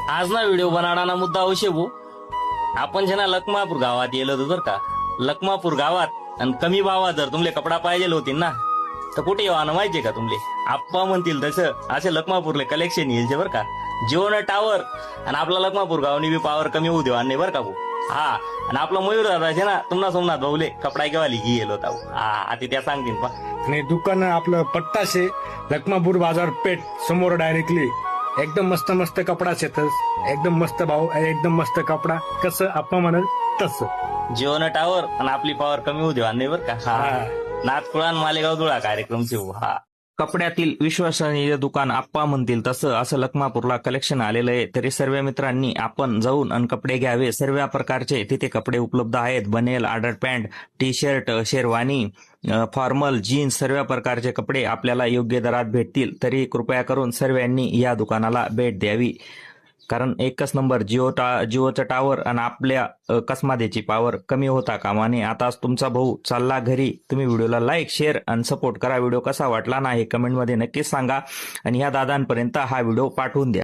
आज ना व्हिडिओ बनाडाना मुद्दा अवश्य भो. आपण जे ना लखमापूर गावात येलो होतो बरं का. लखमापूर गावात आणि कमी भावात जर तुमले कपडा पाहिजे होती ना तर कुठे येवानं माहितीये का तुमले. आप्पा म्हणतील तसं असे लखमापूरले कलेक्शन येईल बरं का. जिओनं टावर आणि आपला लखमापूर गावनी बी पावर कमी होऊ देवा नाही बरं का भाऊ. हा आणि आपला मयूर दादा ना तुम्हाला सोमनाथ भाऊले कपडा केव्हा लिही गेलो होता. हा आता त्या सांगतील पा. आणि दुकान आपलं पट्टा शे लखमापूर बाजार पेठ समोर डायरेक्टली एकदम मस्त मस्त कपडा शेतस. एकदम मस्त भाव एकदम मस्त कपडा कसं आपण म्हणाल तसं. जिओनं टावर आणि आपली पावर कमी होऊ देवा नाही बरं का. हा नाथपुरान मालेगाव धुळा कार्यक्रमचे हो. हा कपड्यातील विश्वसनीय दुकान आप्पा म्हणतील तसं असं लखमापूरला कलेक्शन आलेलं आहे. तरी सर्व मित्रांनी आपण जाऊन आणि कपडे घ्यावे. सर्व प्रकारचे तिथे कपडे उपलब्ध आहेत. बनेल, order pant, T shirt, sherwani, formal, jeans सर्व प्रकारचे कपडे आपल्याला योग्य दरात भेटतील. तरी कृपया करून सर्वांनी या दुकानाला भेट द्यावी. कारण एकच नंबर जिओचं टावर आणि आपल्या कसमादेची पावर कमी होता कामा नये. आताच तुमचा भाऊ चालला घरी. तुम्ही व्हिडिओला लाईक, शेअर आणि सपोर्ट करा. व्हिडिओ कसा वाटला ना हे कमेंटमध्ये नक्कीच सांगा आणि या दादांपर्यंत हा व्हिडिओ पाठवून द्या.